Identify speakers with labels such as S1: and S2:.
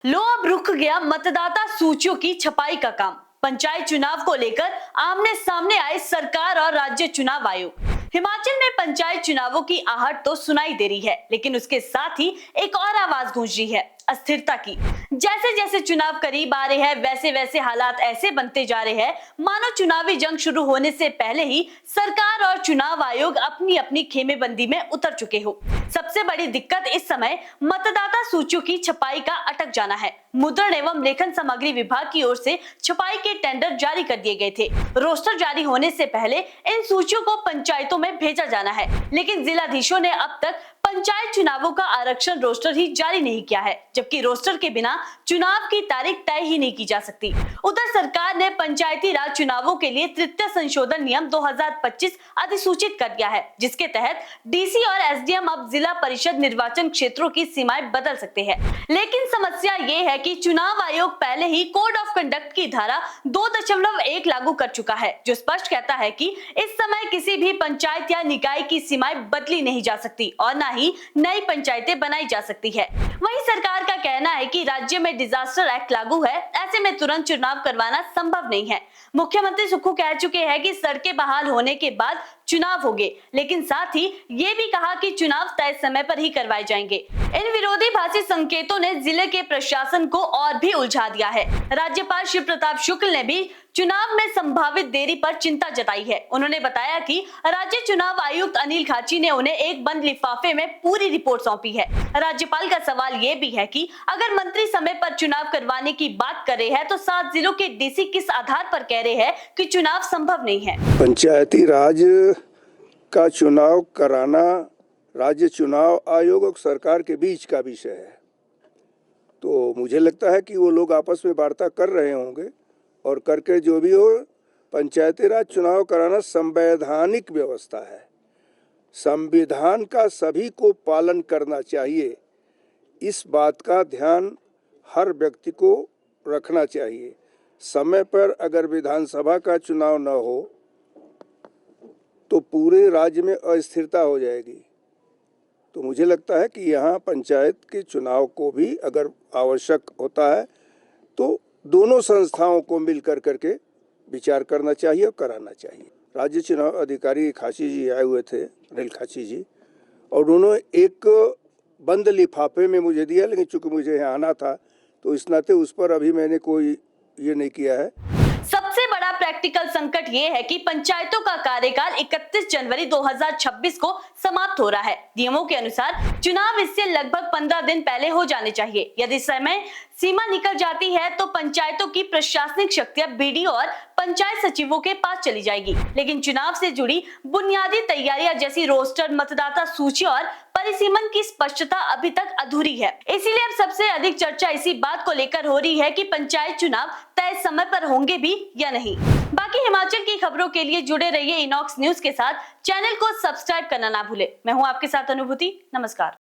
S1: लो अब रुक गया मतदाता सूचियों की छपाई का काम। पंचायत चुनाव को लेकर आमने सामने आए सरकार और राज्य चुनाव आयोग। हिमाचल में पंचायत चुनावों की आहट तो सुनाई दे रही है, लेकिन उसके साथ ही एक और आवाज गूंज रही है, अस्थिरता की। जैसे जैसे चुनाव करीब आ रहे हैं, वैसे वैसे हालात ऐसे बनते जा रहे हैं मानो चुनावी जंग शुरू होने से पहले ही सरकार और चुनाव आयोग अपनी अपनी खेमेबंदी में उतर चुके हो। सबसे बड़ी दिक्कत इस समय मतदाता सूचियों की छपाई का अटक जाना है। मुद्रण एवं लेखन सामग्री विभाग की ओर से छपाई के टेंडर जारी कर दिए गए थे। रोस्टर जारी होने से पहले इन सूचियों को पंचायतों में भेजा जाना है, लेकिन जिलाधीशों ने अब तक पंचायत चुनावों का आरक्षण रोस्टर ही जारी नहीं किया है, जबकि रोस्टर के बिना चुनाव की तारीख तय ही नहीं की जा सकती। उधर सरकार ने पंचायती राज चुनावों के लिए तृतीय संशोधन नियम 2025 अधिसूचित कर दिया है, जिसके तहत डीसी और एसडीएम अब जिला परिषद निर्वाचन क्षेत्रों की सीमाएं बदल सकते हैं। लेकिन समस्या ये है कि चुनाव आयोग पहले ही कोड ऑफ कंडक्ट की धारा 2.1 लागू कर चुका है, जो स्पष्ट कहता है कि इस समय किसी भी पंचायत या निकाय की सीमाएं बदली नहीं जा सकती और न ही नई पंचायतें बनाई जा सकती है। वहीं सरकार का कहना है कि राज्य में डिजास्टर एक्ट लागू है, ऐसे में तुरंत चुनाव करवाना संभव नहीं है। मुख्यमंत्री सुक्खू कह चुके हैं कि सड़कें बहाल होने के बाद चुनाव होंगे, लेकिन साथ ही ये भी कहा कि चुनाव तय समय पर ही करवाए जाएंगे। इन विरोधाभासी संकेतों ने जिले के प्रशासन को और भी उलझा दिया है। राज्यपाल शिव प्रताप शुक्ल ने भी चुनाव में संभावित देरी पर चिंता जताई है। उन्होंने बताया कि राज्य चुनाव आयुक्त अनिल खाची ने उन्हें एक बंद लिफाफे में पूरी रिपोर्ट सौंपी है। राज्यपाल का सवाल ये भी है कि अगर मंत्री समय पर चुनाव करवाने की बात कर रहे हैं, तो 7 जिलों के डीसी किस आधार पर कह रहे हैं कि चुनाव संभव नहीं है।
S2: पंचायती राज का चुनाव कराना राज्य चुनाव आयोग और सरकार के बीच का विषय है, तो मुझे लगता है कि वो लोग आपस में वार्ता कर रहे होंगे और करके जो भी हो, पंचायती राज चुनाव कराना संवैधानिक व्यवस्था है। संविधान का सभी को पालन करना चाहिए, इस बात का ध्यान हर व्यक्ति को रखना चाहिए। समय पर अगर विधानसभा का चुनाव न हो तो पूरे राज्य में अस्थिरता हो जाएगी। तो मुझे लगता है कि यहाँ पंचायत के चुनाव को भी अगर आवश्यक होता है तो दोनों संस्थाओं को मिल करके विचार करना चाहिए और कराना चाहिए। राज्य चुनाव अधिकारी खाची जी आए हुए थे, अनिल खाची जी, और उन्होंने एक बंद लिफाफे में मुझे दिया, लेकिन चूंकि मुझे यहाँ आना था तो इस नाते उस पर अभी मैंने कोई ये नहीं किया है।
S1: सबसे बड़ा प्रैक्टिकल संकट ये है कि पंचायतों का कार्यकाल 31 जनवरी 2026 को समाप्त हो रहा है। नियमों के अनुसार चुनाव इससे लगभग 15 दिन पहले हो जाने चाहिए। यदि समय सीमा निकल जाती है तो पंचायतों की प्रशासनिक शक्तियां बीडीओ और पंचायत सचिवों के पास चली जाएगी, लेकिन चुनाव से जुड़ी बुनियादी तैयारियां जैसी रोस्टर, मतदाता सूची और परिसीमन की स्पष्टता अभी तक अधूरी है। इसीलिए अब सबसे अधिक चर्चा इसी बात को लेकर हो रही है कि पंचायत चुनाव तय समय पर होंगे भी या नहीं। बाकी हिमाचल की खबरों के लिए जुड़े रहिए इनॉक्स न्यूज के साथ। चैनल को सब्सक्राइब करना ना भूले। मैं हूं आपके साथ अनुभूति। नमस्कार।